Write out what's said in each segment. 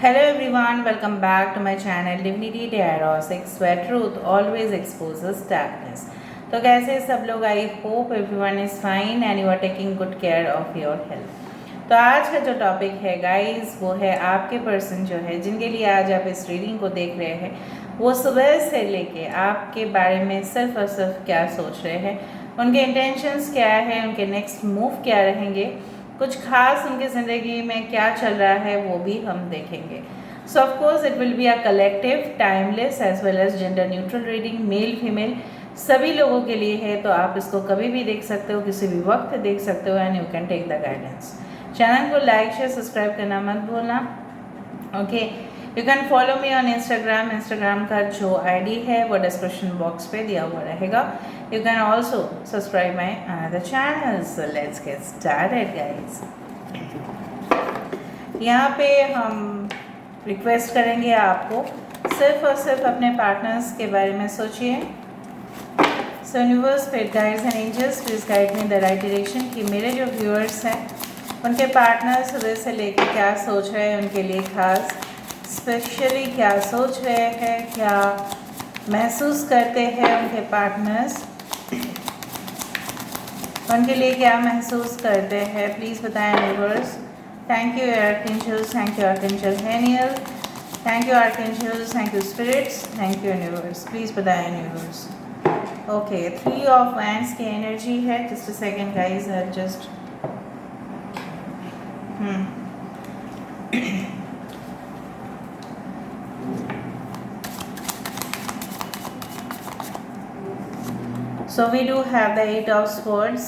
Hello everyone, welcome back to my channel Divinity Diagnostics where truth always exposes darkness. तो कैसे सब लोग, I hope everyone is fine and you are taking good care of your health. तो आज का जो topic है guys वो है आपके पर्सन जो है जिनके लिए आज आप इस रीडिंग को देख रहे हैं, वो सुबह से लेके आपके बारे में सिर्फ और सिर्फ क्या सोच रहे हैं, उनके इंटेंशंस क्या है, उनके नेक्स्ट मूव क्या रहेंगे, कुछ खास उनकी ज़िंदगी में क्या चल रहा है वो भी हम देखेंगे। So of course it will be a collective, timeless as well as gender neutral reading, male female सभी लोगों के लिए है। तो आप इसको कभी भी देख सकते हो, किसी भी वक्त देख सकते हो and you can take the guidance. Channel को लाइक शेयर सब्सक्राइब करना मत भूलना। Okay, you can follow me on Instagram का जो आईडी है वो डिस्क्रिप्शन बॉक्स पे दिया हुआ रहेगा। You can also subscribe my another channel. So let's get started guys. यहाँ पे हम रिक्वेस्ट करेंगे आपको सिर्फ और सिर्फ अपने पार्टनर्स के बारे में सोचिए। So universe, spirit guides and angels please guide me in the right direction कि मेरे जो व्यूअर्स हैं उनके पार्टनर सुबह से लेके क्या सोच रहे हैं, उनके लिए खास स्पेशली क्या सोच रहे हैं, क्या महसूस करते हैं उनके पार्टनर्स, उनके लिए क्या महसूस करते हैं, प्लीज़ बताएं universe. Thank you archangels, thank you archangel Haniel, thank you archangels, thank you spirits, thank you universe, please बताएं यूनिवर्स। ओके, 3 ऑफ वैंड्स की एनर्जी है। Just a second guys, just So we do have the 8 of swords.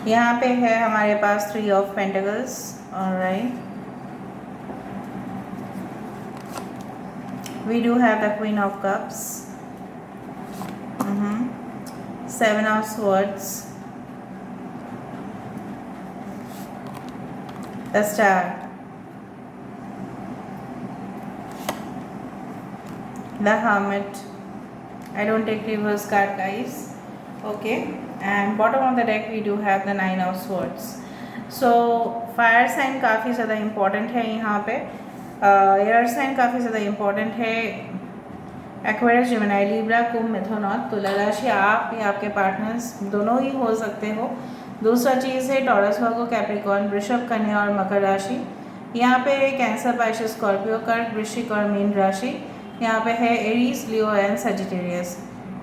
यहाँ पे है हमारे पास 3 of pentacles. Alright. We do have the Queen of Cups. 7 of swords. The Star. The Hermit. I don't take reverse card guys. Okay, and bottom of the deck we do have the 9 of swords. So fire sign काफ़ी ज़्यादा important है यहाँ पे, air sign काफ़ी ज़्यादा important है। Aquarius, Gemini, Libra, कुंभ, मिथुन और तुला राशि आप या आपके पार्टनर्स दोनों ही हो सकते हो। दूसरा चीज़ है टॉरस, वर्गो, कैप्रिकॉर्न, वृषभ, कन्या और मकर राशि। यहाँ पे कैंसर, पाइसेस, स्कॉर्पियो, कर्क, वृश्चिक और मीन राशि। यहाँ पे है एरीज, लियो एंड सजिटेरियस,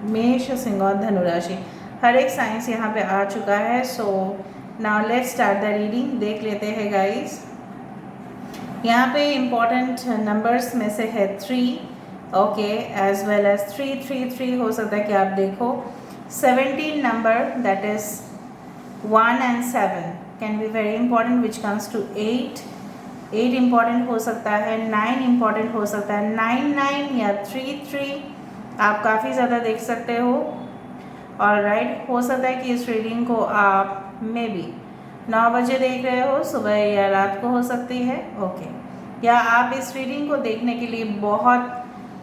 मेष, सिंह और धनु राशि। हर एक साइंस यहाँ पे आ चुका है। So now let's start the reading. देख लेते हैं गाइस। यहाँ पे इम्पॉर्टेंट नंबर्स में से है 3, ओके, एज वेल एज 333 हो सकता है कि आप देखो। 17 नंबर that is 1 and 7 can be very important which comes to 8 important हो सकता है, 9 इम्पॉर्टेंट हो सकता है। 9 या 3 आप काफ़ी ज़्यादा देख सकते हो। और राइट, हो सकता है कि इस रीडिंग को आप मे बी 9 बजे देख रहे हो, सुबह या रात को हो सकती है। ओके, या आप इस रीडिंग को देखने के लिए बहुत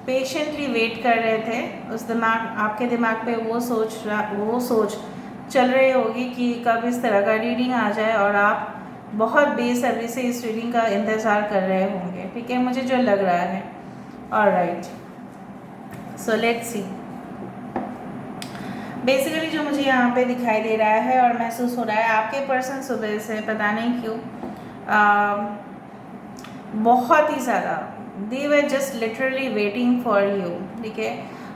पेशेंटली वेट कर रहे थे। उस दिमाग, आपके दिमाग पे वो सोच चल रही होगी कि कब इस तरह का रीडिंग आ जाए और आप बहुत बेसब्री से इस रीडिंग का इंतज़ार कर रहे होंगे। ठीक है, मुझे जो लग रहा है। Alright, so let's see. Basically जो मुझे यहाँ पे दिखाई दे रहा है और महसूस हो रहा है, आपके पर्सन सुबह से पता नहीं क्यों बहुत ही ज़्यादा they were just literally waiting for you. ठीक है,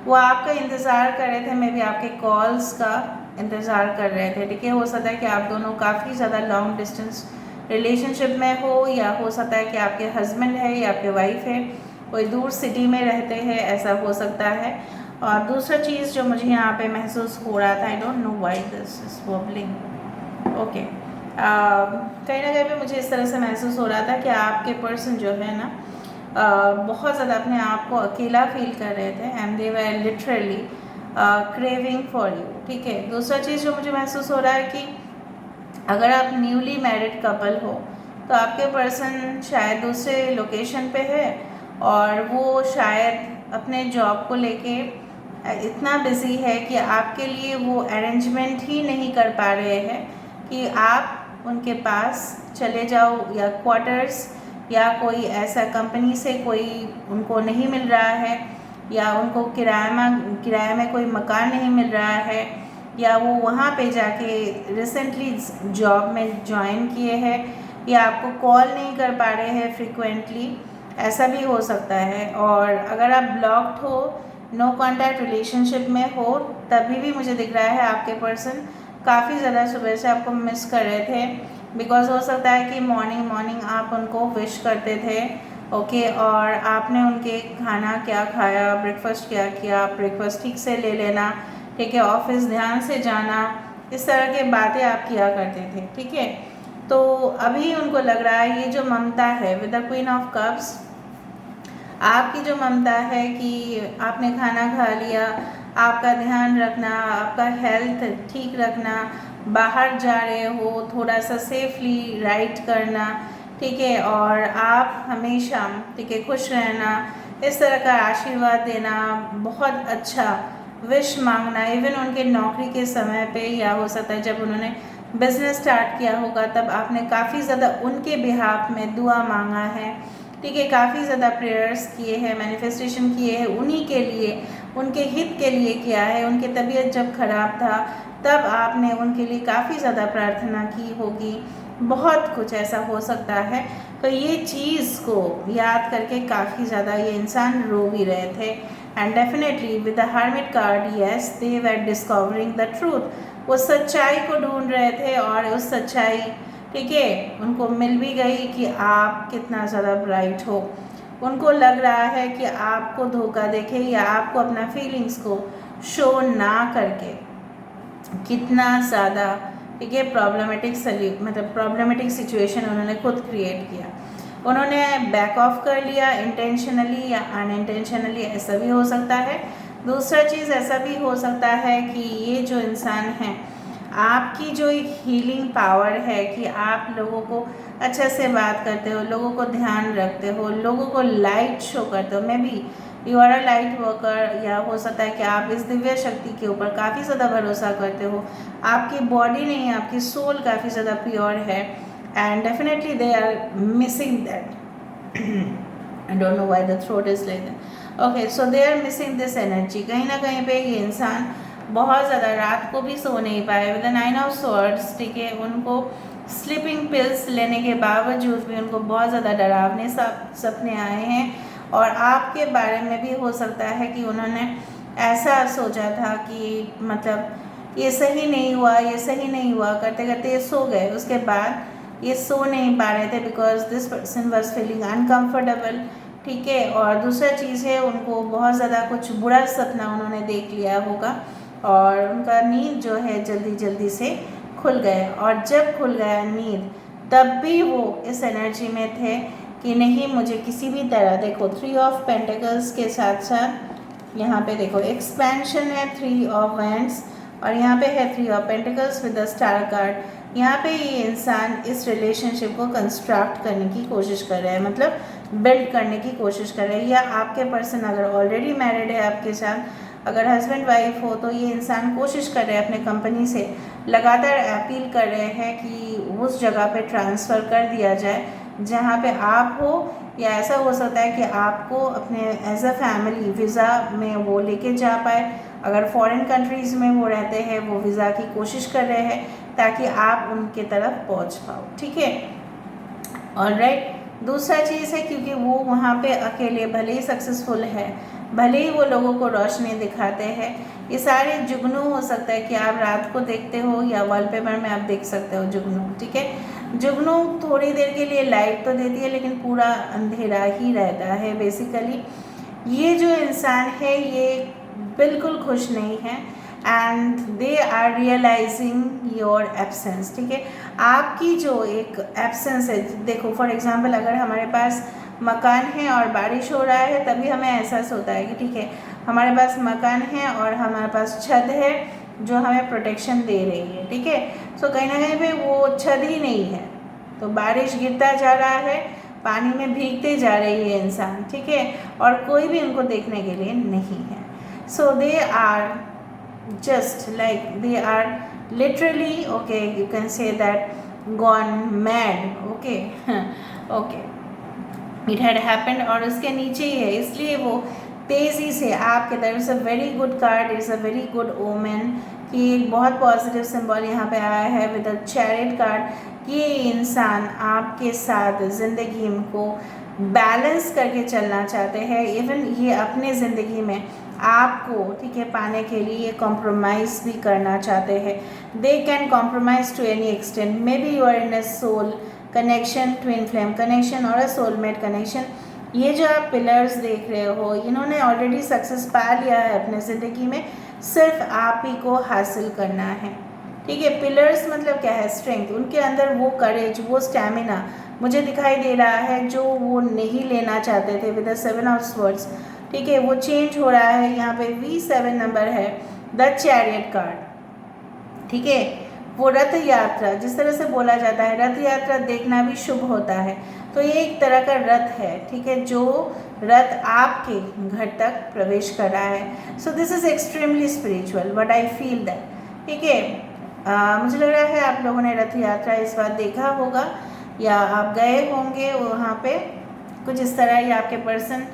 वो आपका इंतज़ार कर रहे थे, मे बी आपके कॉल्स का इंतज़ार कर रहे थे। ठीक है, हो सकता है कि आप दोनों काफ़ी ज़्यादा लॉन्ग डिस्टेंस रिलेशनशिप में हो, या हो सकता है कि आपके हस्बैंड है या आपके वाइफ है कोई दूर सिटी में रहते हैं, ऐसा हो सकता है। और दूसरा चीज़ जो मुझे यहाँ पे महसूस हो रहा था, आई don't know why this is wobbling. Okay, कहीं ना कहीं पे मुझे इस तरह से महसूस हो रहा था कि आपके पर्सन जो है ना बहुत ज़्यादा अपने आप को अकेला फील कर रहे थे and they were literally craving for you. ठीक है, दूसरा चीज़ जो मुझे महसूस हो रहा है कि अगर आप न्यूली मैरिड कपल हो तो आपके पर्सन शायद दूसरे लोकेशन पे है और वो शायद अपने जॉब को लेके इतना बिजी है कि आपके लिए वो अरेंजमेंट ही नहीं कर पा रहे हैं कि आप उनके पास चले जाओ, या क्वार्टर्स या कोई ऐसा कंपनी से कोई उनको नहीं मिल रहा है, या उनको किराए में कोई मकान नहीं मिल रहा है, या वो वहाँ पे जाके रिसेंटली जॉब में ज्वाइन किए हैं, या आपको कॉल नहीं कर पा रहे हैं फ्रिक्वेंटली, ऐसा भी हो सकता है। और अगर आप ब्लॉक्ड हो, नो कॉन्टैक्ट रिलेशनशिप में हो, तभी भी मुझे दिख रहा है आपके पर्सन काफ़ी ज़्यादा सुबह से आपको मिस कर रहे थे। बिकॉज हो सकता है कि मॉर्निंग आप उनको विश करते थे, ओके, और आपने उनके खाना क्या खाया, ब्रेकफास्ट क्या किया, ब्रेकफास्ट ठीक से ले लेना, ठीक है, ऑफिस ध्यान से जाना, इस तरह के बातें आप किया करते थे, ठीक है। तो अभी उनको लग रहा है ये जो ममता है with the queen of cups, आपकी जो ममता है कि आपने खाना खा लिया, आपका ध्यान रखना, आपका हेल्थ ठीक रखना, बाहर जा रहे हो थोड़ा सा सेफली राइड करना, ठीक है, और आप हमेशा, ठीक है, खुश रहना, इस तरह का आशीर्वाद देना, बहुत अच्छा विश मांगना, इवन उनके नौकरी के समय पे, या हो सकता है जब उन्होंने बिजनेस स्टार्ट किया होगा तब आपने काफ़ी ज़्यादा उनके बिहाफ में दुआ मांगा है, ठीक है, काफ़ी ज़्यादा प्रेयर्स किए हैं, मैनिफेस्टेशन किए हैं उन्हीं के लिए, उनके हित के लिए किया है। उनकी तबीयत जब ख़राब था तब आपने उनके लिए काफ़ी ज़्यादा प्रार्थना की होगी, बहुत कुछ ऐसा हो सकता है। तो ये चीज़ को याद करके काफ़ी ज़्यादा ये इंसान रो भी रहे थे। And definitely with the hermit card, yes, they were discovering the truth, वो सच्चाई को ढूंढ रहे थे, और उस सच्चाई, ठीक है, उनको मिल भी गई कि आप कितना ज़्यादा ब्राइट हो। उनको लग रहा है कि आपको धोखा देके या आपको अपना फीलिंग्स को शो ना करके कितना ज़्यादा, ठीक है, प्रॉब्लमेटिक सिचुएशन उन्होंने खुद क्रिएट किया। उन्होंने बैक ऑफ कर लिया इंटेंशनली या अनइंटेंशनली, ऐसा भी हो सकता है। दूसरा चीज़ ऐसा भी हो सकता है कि ये जो इंसान है, आपकी जो एक हीलिंग पावर है कि आप लोगों को अच्छे से बात करते हो, लोगों को ध्यान रखते हो, लोगों को लाइट शो करते हो, maybe you are a light worker, या हो सकता है कि आप इस दिव्य शक्ति के ऊपर काफ़ी ज़्यादा भरोसा करते हो। आपकी बॉडी नहीं, आपकी सोल काफ़ी ज़्यादा प्योर है, and definitely they are missing that. I don't know why the throat is like that. Okay, so they are missing this energy. कहीं ना कहीं पे ये इंसान बहुत ज़्यादा रात को भी सो नहीं पाए विद द 9 ऑफ स्वॉर्ड्स, ठीक है। उनको स्लीपिंग पिल्स लेने के बावजूद भी उनको बहुत ज़्यादा डरावने सपने आए हैं, और आपके बारे में भी हो सकता है कि उन्होंने ऐसा सोचा था कि मतलब ये सही नहीं हुआ, ये सही नहीं हुआ, करते करते ये सो गए। उसके बाद ये सो नहीं पा रहे थे because this person was feeling uncomfortable, ठीक है। और दूसरा चीज़ है, उनको बहुत ज़्यादा कुछ बुरा सपना उन्होंने देख लिया होगा, और उनका नींद जो है जल्दी जल्दी से खुल गया, और जब खुल गया नींद तब भी वो इस एनर्जी में थे कि नहीं, मुझे किसी भी तरह, देखो 3 ऑफ पेंटिकल्स के साथ साथ यहाँ पे देखो एक्सपेंशन है, 3 ऑफ वैंड्स, और यहाँ पे है 3 of pentacles with the star card. यहाँ पे ये इंसान इस रिलेशनशिप को कंस्ट्रक्ट करने की कोशिश कर रहा है, मतलब बिल्ड करने की कोशिश कर रहे हैं। या आपके पर्सन अगर ऑलरेडी मैरिड है आपके साथ, अगर हस्बैंड वाइफ हो, तो ये इंसान कोशिश कर रहे हैं अपने कंपनी से, लगातार अपील कर रहे हैं कि उस जगह पे ट्रांसफ़र कर दिया जाए जहाँ पे आप हो, या ऐसा हो सकता है कि आपको अपने एज अ फैमिली वीज़ा में वो लेके जा पाए। अगर फॉरेन कंट्रीज़ में वो रहते हैं, वो वीज़ा की कोशिश कर रहे हैं ताकि आप उनके तरफ पहुँच पाओ, ठीक है। ऑलराइट, दूसरा चीज़ है, क्योंकि वो वहाँ पे अकेले, भले ही सक्सेसफुल है, भले ही वो लोगों को रोशनी दिखाते हैं, ये सारे जुगनू हो सकता है कि आप रात को देखते हो या वॉलपेपर में आप देख सकते हो जुगनू, ठीक है। जुगनू थोड़ी देर के लिए लाइट तो देती है लेकिन पूरा अंधेरा ही रहता है बेसिकली। ये जो इंसान है ये बिल्कुल खुश नहीं है, and they are realising your absence, ठीक है। आपकी जो एक एब्सेंस है, देखो फॉर एग्जांपल अगर हमारे पास मकान है और बारिश हो रहा है, तभी हमें एहसास होता है कि ठीक है, हमारे पास मकान है और हमारे पास छत है जो हमें प्रोटेक्शन दे रही है, ठीक है। सो कहीं ना कहीं पे वो छत ही नहीं है, तो बारिश गिरता जा रहा है, पानी में भीगते जा रही है इंसान, ठीक है, और कोई भी उनको देखने के लिए नहीं है। So they are just like they are literally, okay, you can say that gone mad, okay okay, it had happened, और उसके नीचे ही है, इसलिए वो तेज़ी से आपके तरफ से very good card, is a very good omen, कि एक बहुत पॉजिटिव सिंबल यहाँ पे आया है विद अ चैरिट कार्ड। ये इंसान आपके साथ ज़िंदगी को बैलेंस करके चलना चाहते हैं, इवन ये अपने ज़िंदगी में आपको, ठीक है, पाने के लिए कॉम्प्रोमाइज़ भी करना चाहते हैं। They can compromise to any extent, maybe you are in a soul connection, twin flame connection और अ सोलमेट कनेक्शन। ये जो आप पिलर्स देख रहे हो, इन्होंने ऑलरेडी सक्सेस पा लिया है अपने ज़िंदगी में, सिर्फ आप ही को हासिल करना है, ठीक है। पिलर्स मतलब क्या है? स्ट्रेंथ, उनके अंदर वो करेज, वो स्टैमिना मुझे दिखाई दे रहा है जो वो नहीं लेना चाहते थे विद द 7 ऑफ स्वर्ड्स, ठीक है। वो चेंज हो रहा है, यहाँ पे V7 नंबर है, द चैरियट कार्ड, ठीक है। वो रथ यात्रा, जिस तरह से बोला जाता है रथ यात्रा देखना भी शुभ होता है, तो ये एक तरह का रथ है, ठीक है, जो रथ आपके घर तक प्रवेश कर रहा है। So this is extremely spiritual, what I feel that, ठीक है। मुझे लग रहा है आप लोगों ने रथ यात्रा इस बार देखा होगा, या आप गए होंगे वहाँ पे, कुछ इस तरह, या आपके पर्सन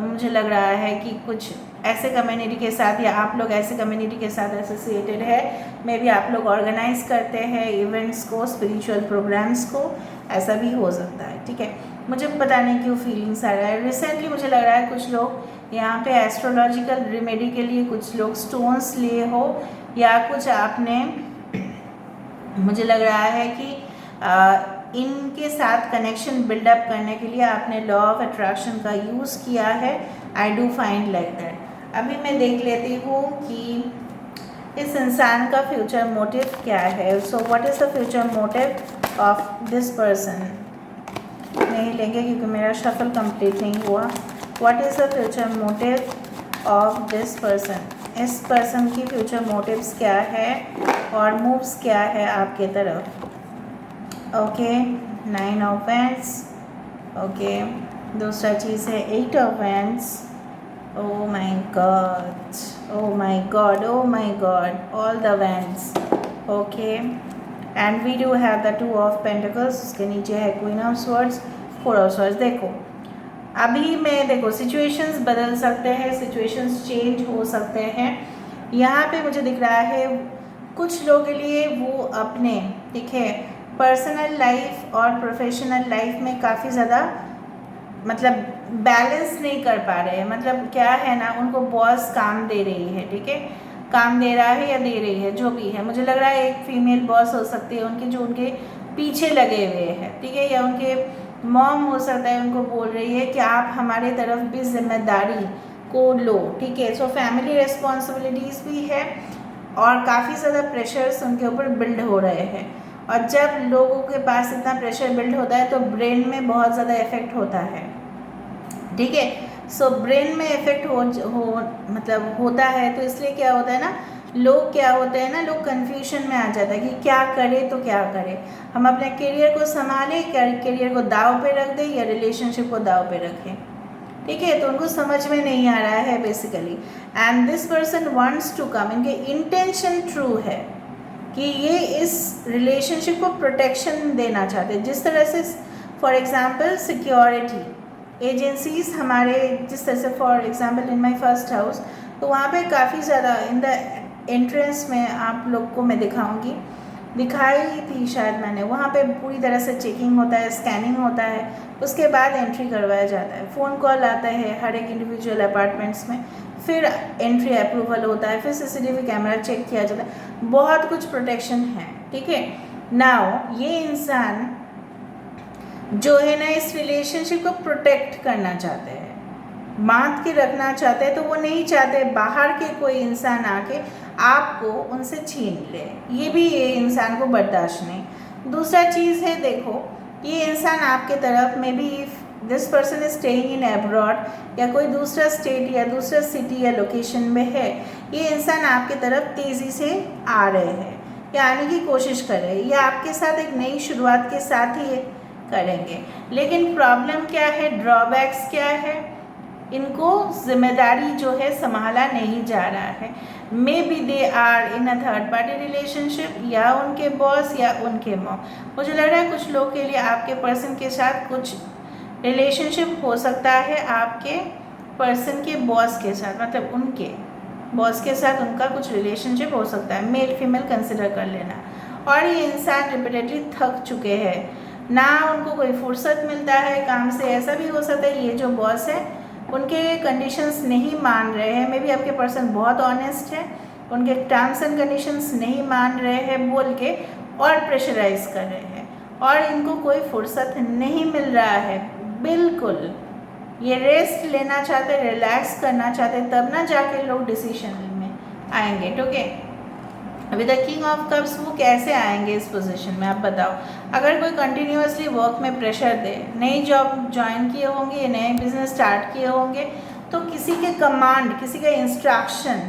मुझे लग रहा है कि कुछ ऐसे कम्युनिटी के साथ, या आप लोग ऐसे कम्युनिटी के साथ एसोसिएटेड है, मे बी आप लोग ऑर्गेनाइज करते हैं इवेंट्स को, स्पिरिचुअल प्रोग्राम्स को, ऐसा भी हो सकता है, ठीक है। मुझे पता नहीं क्यों फीलिंग्स आ रहा है। रिसेंटली मुझे लग रहा है कुछ लोग यहाँ पे एस्ट्रोलॉजिकल रेमेडी के लिए कुछ लोग स्टोन्स लिए हो, या कुछ आपने, मुझे लग रहा है कि इनके साथ कनेक्शन बिल्डअप करने के लिए आपने लॉ ऑफ अट्रैक्शन का यूज़ किया है। I do find like that. अभी मैं देख लेती हूँ कि इस इंसान का फ्यूचर मोटिव क्या है। So what is the future motive of this person? नहीं लेंगे क्योंकि मेरा शफल कंप्लीट नहीं हुआ। What is the future motive of this person? इस पर्सन की फ्यूचर मोटिव्स क्या है और मूव्स क्या है आपके तरफ? Okay, 9 of wands, okay. दूसरा चीज़ है 8 of wands. Oh my god, oh my god, oh my god, all the wands, okay. And we do have the 2 of pentacles, उसके नीचे है queen of swords, 4 of swords. देखो अभी मैं, देखो सिचुएशंस बदल सकते हैं, सिचुएशंस चेंज हो सकते हैं। यहाँ पे मुझे दिख रहा है कुछ लोगों के लिए वो अपने, ठीक है, पर्सनल लाइफ और प्रोफेशनल लाइफ में काफ़ी ज़्यादा मतलब बैलेंस नहीं कर पा रहे हैं। मतलब क्या है ना, उनको बॉस काम दे रही है, ठीक है, काम दे रहा है या दे रही है, जो भी है। मुझे लग रहा है एक फीमेल बॉस हो सकती है उनके, जो उनके पीछे लगे हुए हैं, ठीक है, या उनके मॉम हो सकता है, उनको बोल रही है कि आप हमारे तरफ भी जिम्मेदारी को लो, ठीक है। सो फैमिली रिस्पॉन्सिबिलिटीज़ भी है और काफ़ी ज़्यादा प्रेशर्स उनके ऊपर बिल्ड हो रहे हैं। और जब लोगों के पास इतना प्रेशर बिल्ड होता है तो ब्रेन में बहुत ज़्यादा इफेक्ट होता है, ठीक है। सो ब्रेन में इफेक्ट मतलब होता है, तो इसलिए क्या होता है ना, लोग क्या होते हैं ना, लोग कन्फ्यूजन में आ जाता है कि क्या करें तो क्या करें। हम अपने करियर को संभालें, करियर को दाव पे रख दें, या रिलेशनशिप को दाव पे रखें, ठीक है। तो उनको समझ में नहीं आ रहा है basically. And this person wants to come, इनके इंटेंशन ट्रू है कि ये इस रिलेशनशिप को प्रोटेक्शन देना चाहते हैं। जिस तरह से फॉर एग्जांपल सिक्योरिटी एजेंसीज हमारे, जिस तरह से for example in my first house, तो वहाँ पे काफ़ी ज़्यादा इन द एंट्रेंस में आप लोग को मैं दिखाऊंगी, दिखाई थी शायद मैंने, वहाँ पे पूरी तरह से चेकिंग होता है, स्कैनिंग होता है, उसके बाद एंट्री करवाया जाता है। फ़ोन कॉल आता है हर एक इंडिविजुअल अपार्टमेंट्स में, फिर एंट्री अप्रूवल होता है, फिर CCTV कैमरा चेक किया जाता है, बहुत कुछ प्रोटेक्शन है, ठीक है। नाउ ये इंसान जो है ना, इस रिलेशनशिप को प्रोटेक्ट करना चाहते हैं, बांध के रखना चाहते हैं, तो वो नहीं चाहते बाहर के कोई इंसान आके आपको उनसे छीन ले, ये भी ये इंसान को बर्दाश्त नहीं। दूसरा चीज़ है, देखो ये इंसान आपके तरफ में भी, this person is staying in abroad या कोई दूसरा स्टेट या दूसरा सिटी या लोकेशन में है, ये इंसान आपके तरफ तेज़ी से आ रहे हैं या आने की कोशिश कर रहे हैं, या आपके साथ एक नई शुरुआत के साथ ही करेंगे। लेकिन प्रॉब्लम क्या है, ड्रॉबैक्स क्या है, इनको जिम्मेदारी जो है संभाला नहीं जा रहा है। Maybe they are in a third party relationship, या उनके बॉस या उनके मॉम। मुझे लग रहा है कुछ लोग के लिए आपके पर्सन के साथ कुछ रिलेशनशिप हो सकता है आपके पर्सन के बॉस के साथ, मतलब उनके बॉस के साथ उनका कुछ रिलेशनशिप हो सकता है, मेल फीमेल कंसिडर कर लेना। और ये इंसान रिपीटेडली थक चुके हैं, ना उनको कोई फुर्सत मिलता है काम से। ऐसा भी हो सकता है ये जो बॉस है उनके कंडीशंस नहीं मान रहे हैं, मे बी आपके पर्सन बहुत ऑनेस्ट है, उनके टर्म्स एंड कंडीशंस नहीं मान रहे हैं बोल के और प्रेशराइज कर रहे हैं, और इनको कोई फुर्सत नहीं मिल रहा है बिल्कुल। ये रेस्ट लेना चाहते, रिलैक्स करना चाहते, तब ना जाके लोग डिसीजन में आएंगे। ठीक है, अभी द किंग ऑफ कप्स वो कैसे आएंगे इस पोजीशन में, आप बताओ। अगर कोई कंटिन्यूसली वर्क में प्रेशर दे, नई जॉब ज्वाइन किए होंगे, नए बिजनेस स्टार्ट किए होंगे, तो किसी के कमांड, किसी का इंस्ट्रक्शन,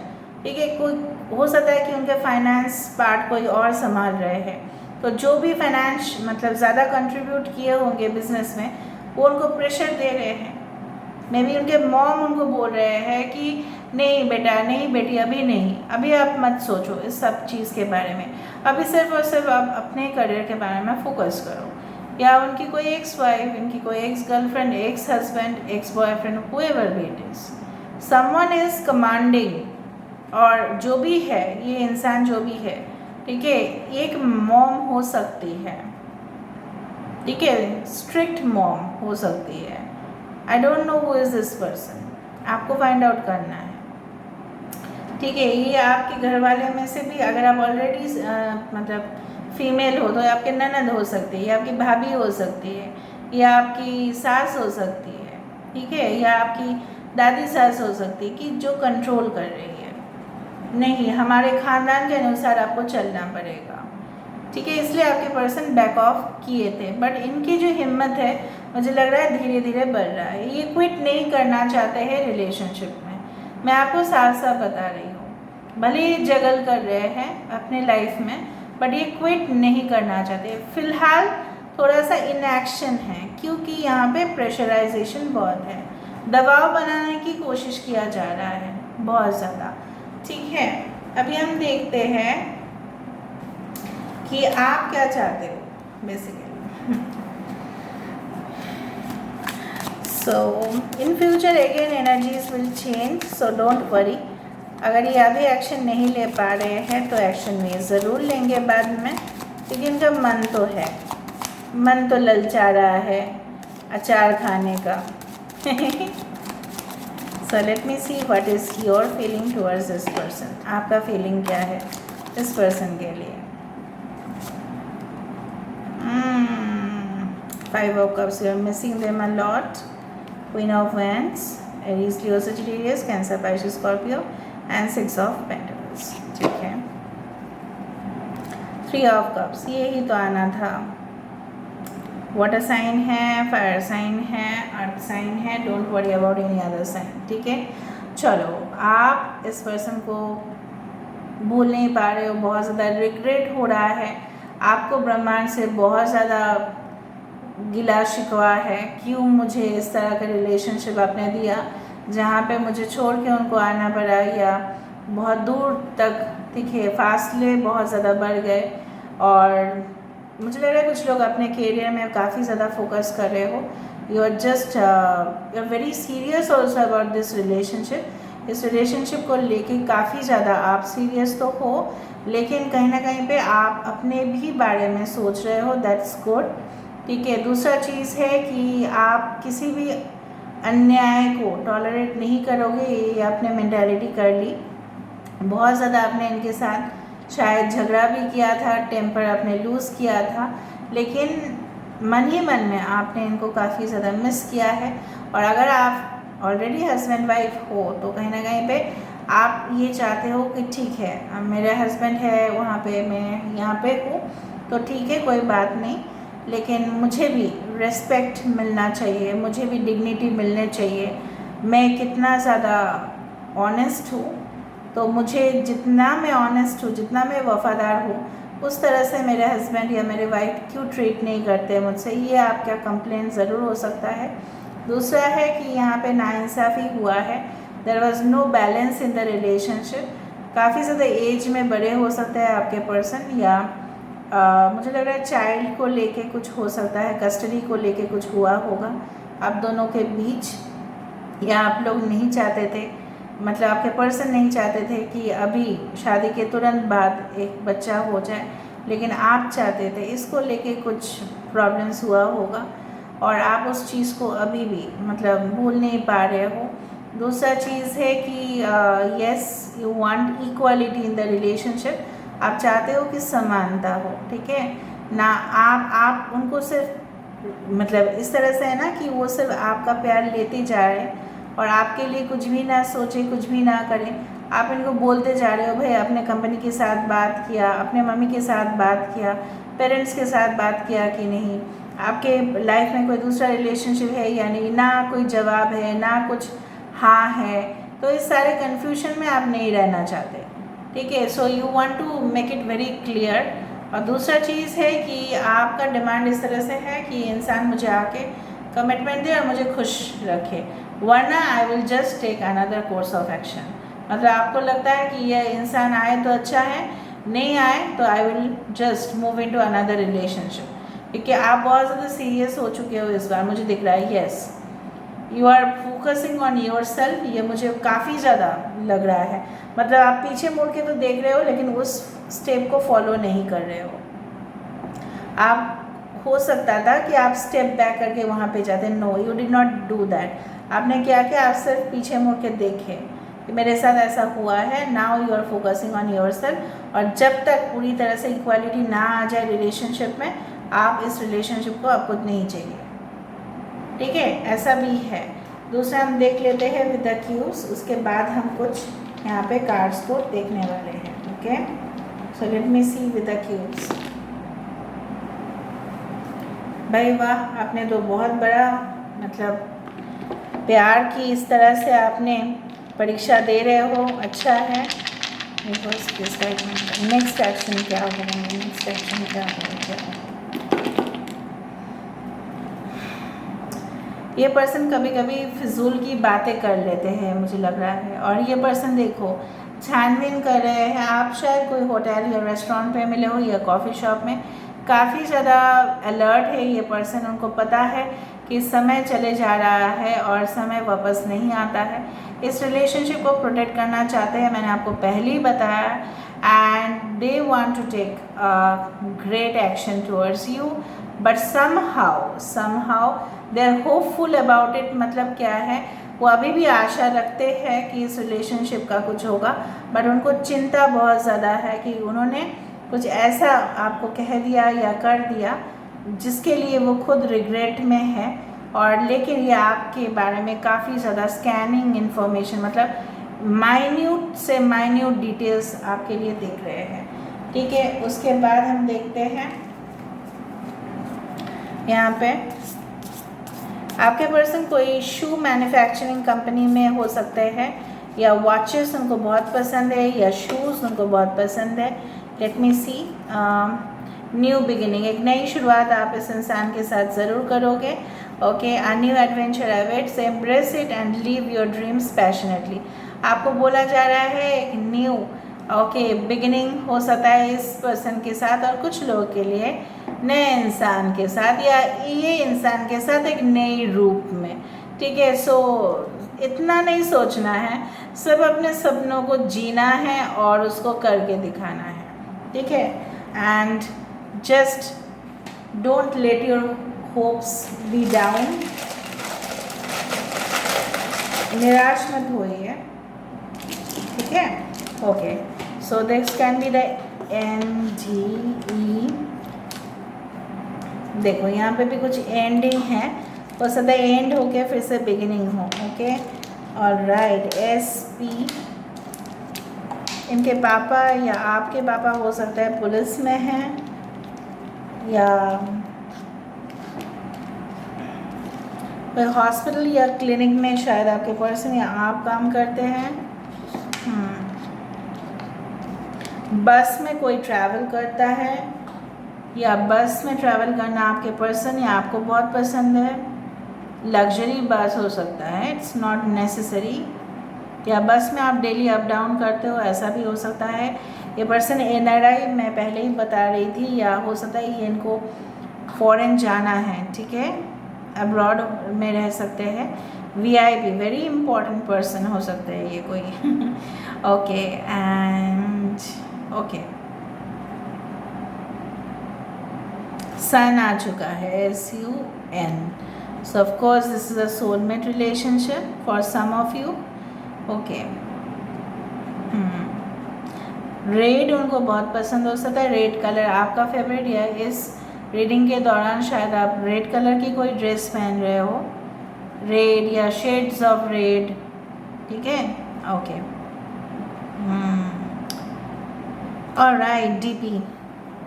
ठीक है, कोई हो सकता है कि उनके फाइनेंस पार्ट कोई और संभाल रहे हैं, तो जो भी फाइनेंस मतलब ज़्यादा कंट्रीब्यूट किए होंगे बिजनेस में, वो उनको प्रेशर दे रहे हैं। मे बी उनके मॉम उनको बोल रहे हैं कि नहीं बेटा, नहीं बेटी, अभी नहीं, अभी आप मत सोचो इस सब चीज़ के बारे में, अभी सिर्फ और सिर्फ आप अपने करियर के बारे में फोकस करो। या उनकी कोई एक्स वाइफ, इनकी कोई ex girlfriend, ex husband, ex boyfriend, however be it is, someone is commanding. और जो भी है ये इंसान, जो भी है, ठीक है, एक मॉम हो सकती है, ठीक है, स्ट्रिक्ट मॉम हो सकती है। आई don't know who is this person, आपको फाइंड आउट करना है। ठीक है, ये आपके घर वाले में से भी, अगर आप ऑलरेडी मतलब फीमेल हो तो आपके ननद हो सकती है, या आपकी भाभी हो सकती है, या आपकी सास हो सकती है, ठीक है, या आपकी दादी सास हो सकती है, कि जो कंट्रोल कर रही है। नहीं, हमारे ख़ानदान के अनुसार आपको चलना पड़ेगा, ठीक है, इसलिए आपके पर्सन बैक ऑफ किए थे। बट इनकी जो हिम्मत है मुझे लग रहा है धीरे धीरे बढ़ रहा है। ये क्विट नहीं करना चाहते हैं रिलेशनशिप में, मैं आपको साफ साफ बता रही हूँ। भले ये जगल कर रहे हैं अपने लाइफ में, बट ये क्विट नहीं करना चाहते। फिलहाल थोड़ा सा इनएक्शन है, क्योंकि यहाँ पे प्रेशराइजेशन बहुत है, दबाव बनाने की कोशिश किया जा रहा है बहुत ज़्यादा। ठीक है, अभी हम देखते हैं कि आप क्या चाहते हो basically. So in future again energies will change, so don't worry. अगर ये अभी एक्शन नहीं ले पा रहे हैं तो एक्शन में ज़रूर लेंगे बाद में, क्योंकि इनका मन तो है, मन तो ललचा रहा है अचार खाने का। सो let me see what is your feeling towards this person. आपका फीलिंग क्या है इस पर्सन के लिए? 5 of Cups, you are missing them a lot. Queen of Wands, Aries, Leo, Sagittarius, Cancer, Pisces, Scorpio, and 6 of Pentacles. ठीक है, 3 of Cups, ये ही तो आना था। वाटर साइन है, फायर साइन है, अर्थ साइन है, don't worry about any other sign. ठीक है, चलो, आप इस पर्सन को भूल नहीं पा रहे हो, बहुत ज़्यादा रिग्रेट हो रहा है आपको, ब्रह्मांड से बहुत ज़्यादा गिला शिकवा है, क्यों मुझे इस तरह का रिलेशनशिप आपने दिया जहाँ पे मुझे छोड़ के उनको आना पड़ा, या बहुत दूर तक, ठीक है, फासले बहुत ज़्यादा बढ़ गए। और मुझे लग रहा है कुछ लोग अपने करियर में काफ़ी ज़्यादा फोकस कर रहे हो, you are just you are very serious also about this relationship. इस रिलेशनशिप को लेके काफ़ी ज़्यादा आप सीरियस तो हो, लेकिन कहीं ना कहीं पे आप अपने भी बारे में सोच रहे हो, दैट्स गुड। ठीक है, दूसरा चीज़ है कि आप किसी भी अन्याय को टॉलरेट नहीं करोगे, ये आपने मेंटालिटी कर ली। बहुत ज़्यादा आपने इनके साथ शायद झगड़ा भी किया था, टेम्पर आपने लूज़ किया था, लेकिन मन ही मन में आपने इनको काफ़ी ज़्यादा मिस किया है। और अगर आप ऑलरेडी हस्बैंड वाइफ हो तो कहीं ना कहीं पे आप ये चाहते हो कि ठीक है, अब मेरा हस्बैंड है वहाँ पे, मैं यहाँ पे हूँ, तो ठीक है, कोई बात नहीं, लेकिन मुझे भी रेस्पेक्ट मिलना चाहिए, मुझे भी डिग्निटी मिलने चाहिए। मैं कितना ज़्यादा ऑनेस्ट हूँ, तो मुझे जितना मैं ऑनेस्ट हूँ, जितना मैं वफ़ादार हूँ, उस तरह से मेरे हस्बैंड या मेरे वाइफ क्यों ट्रीट नहीं करते मुझसे, ये आपका कंप्लेन ज़रूर हो सकता है। दूसरा है कि यहाँ पे नाइंसाफ़ी हुआ है, there was no balance in the relationship. काफ़ी ज़्यादा एज में बड़े हो सकते हैं आपके पर्सन, या मुझे लग रहा है चाइल्ड को लेके कुछ हो सकता है, कस्टडी को लेके कुछ हुआ होगा आप दोनों के बीच, या आप लोग नहीं चाहते थे, मतलब आपके पर्सन नहीं चाहते थे कि अभी शादी के तुरंत बाद एक बच्चा हो जाए, लेकिन आप चाहते थे। इसको लेके कुछ प्रॉब्लम्स हुआ होगा और आप उस चीज़ को अभी भी मतलब भूल नहीं पा रहे हो। दूसरा चीज़ है कि yes you want equality in the relationship, आप चाहते हो कि समानता हो, ठीक है ना। आप उनको सिर्फ मतलब इस तरह से है ना कि वो सिर्फ आपका प्यार लेते जा रहे हैं और आपके लिए कुछ भी ना सोचे, कुछ भी ना करें। आप इनको बोलते जा रहे हो भाई अपने कंपनी के साथ बात किया, अपने मम्मी के साथ बात किया, पेरेंट्स के साथ बात किया कि नहीं, आपके लाइफ में कोई दूसरा रिलेशनशिप है या नहीं, ना कोई जवाब है ना कुछ हाँ है। तो इस सारे कन्फ्यूजन में आप नहीं रहना चाहते, ठीक है। So you want to make it very clear. और दूसरा चीज़ है कि आपका डिमांड इस तरह से है कि इंसान मुझे आके कमिटमेंट दे और मुझे खुश रखे, वरना I will just take another course of action. मतलब आपको लगता है कि यह इंसान आए तो अच्छा है, नहीं आए तो I will just move into another relationship, क्योंकि आप बहुत ज़्यादा सीरियस हो चुके हो इस बार, मुझे दिख रहा है। Yes you are focusing on yourself, ये मुझे काफ़ी ज़्यादा लग रहा है। मतलब आप पीछे मुड़ के तो देख रहे हो लेकिन उस स्टेप को फॉलो नहीं कर रहे हो। आप हो सकता था कि आप स्टेप बैक करके वहाँ पे जाते, no you did not do that. आपने क्या किया, आप सिर्फ पीछे मुड़ के देखे कि मेरे साथ ऐसा हुआ है। Now you are focusing on yourself, और जब तक पूरी तरह से इक्वालिटी ना आ जाए रिलेशनशिप में, आप इस रिलेशनशिप को आपको नहीं चाहिए, ठीक है। ऐसा भी है। दूसरा हम देख लेते हैं विद द क्यूज, उसके बाद हम कुछ यहाँ पे कार्ड्स को देखने वाले हैं, okay. So let me see with the cues. भाई वाह, आपने तो बहुत बड़ा मतलब प्यार की इस तरह से आपने परीक्षा दे रहे हो, अच्छा है। नेक्स्ट एक्शन क्या होगा, नेक्स्ट एक्शन क्या होगा। ये पर्सन कभी कभी फिजूल की बातें कर लेते हैं मुझे लग रहा है, और ये पर्सन देखो छानबीन कर रहे हैं। आप शायद कोई होटल या रेस्टोरेंट पे मिले हो या कॉफ़ी शॉप में, काफ़ी ज़्यादा अलर्ट है ये पर्सन। उनको पता है कि समय चले जा रहा है और समय वापस नहीं आता है। इस रिलेशनशिप को प्रोटेक्ट करना चाहते हैं, मैंने आपको पहले ही बताया, and they want to take great action towards you, but somehow they are hopeful about it. मतलब क्या है, वो अभी भी आशा रखते हैं कि इस रिलेशनशिप का कुछ होगा, बट उनको चिंता बहुत ज़्यादा है कि उन्होंने कुछ ऐसा आपको कह दिया या कर दिया जिसके लिए वो खुद रिग्रेट में है। और लेकिन ये आपके बारे में काफ़ी ज़्यादा स्कैनिंग इन्फॉर्मेशन, मतलब माइन्यूट से माइन्यूट डिटेल्स आपके लिए देख रहे हैं, ठीक है। उसके बाद हम देखते हैं यहाँ पे आपके पर्सन कोई शू मैन्युफैक्चरिंग कंपनी में हो सकते हैं, या वॉचेस उनको बहुत पसंद है, या शूज़ उनको बहुत पसंद है। लेट मी सी, न्यू बिगिनिंग, एक नई शुरुआत आप इस इंसान के साथ ज़रूर करोगे, okay. A new adventure awaits, embrace it and leave your dreams passionately. आपको बोला जा रहा है एक न्यू ओके बिगिनिंग हो सकता है इस पर्सन के साथ, और कुछ लोगों के लिए नए इंसान के साथ, या ये इंसान के साथ एक नई रूप में, ठीक है। सो इतना नहीं सोचना है, सब अपने सपनों को जीना है और उसको करके दिखाना है, ठीक है। And just don't let your hopes be down, निराश मत होइए, ठीक है, okay. So this can be the NGE। देखो यहाँ पे भी कुछ एंडिंग है, हो सकता है एंड होके फिर से बिगिनिंग हो, ओके। और राइट SP, इनके पापा या आपके पापा हो सकता है पुलिस में हैं, या कोई हॉस्पिटल या क्लिनिक में शायद आपके पर्सन या आप काम करते हैं। बस में कोई ट्रैवल करता है, या बस में ट्रैवल करना आपके पर्सन या आपको बहुत पसंद है। लग्जरी बस हो सकता है, इट्स नॉट नेसेसरी, या बस में आप डेली अप डाउन करते हो, ऐसा भी हो सकता है। ये पर्सन NRI मैं पहले ही बता रही थी, या हो सकता है ये इनको फॉरेन जाना है, ठीक है, अब्रॉड में रह सकते हैं। VIP वेरी इंपॉर्टेंट पर्सन हो सकते हैं ये कोई। ओके एंड ओके, सन आ चुका है, SUN। So of course this is a soulmate relationship for some of you. Okay, red उनको बहुत पसंद हो सकता है, रेड कलर आपका फेवरेट, या इस रीडिंग के दौरान शायद आप रेड कलर की कोई ड्रेस पहन रहे हो, रेड या शेड्स ऑफ रेड, ठीक है। ओके, ऑलराइट, DP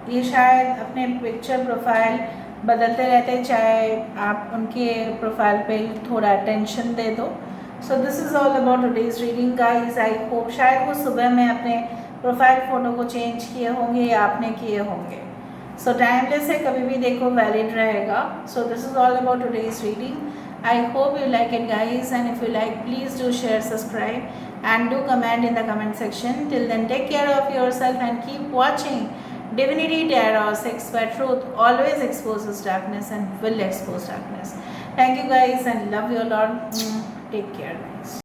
ये शायद अपने पिक्चर प्रोफाइल बदलते रहते हैं, चाहे आप उनके प्रोफाइल पे थोड़ा अटेंशन दे दो। So this is all about today's reading guys. I hope शायद वो सुबह में अपने प्रोफाइल फ़ोटो को चेंज किए होंगे या आपने किए होंगे। सो टाइमलेस है, कभी भी देखो वैलिड रहेगा। So this is all about today's reading. I hope you like it guys, and if you like, please do share, subscribe and do comment in the comment section. Till then, take care of yourself and keep watching Divinity Tarot 6, where truth always exposes darkness and will expose darkness. Thank you guys and love you a lot. Take care guys.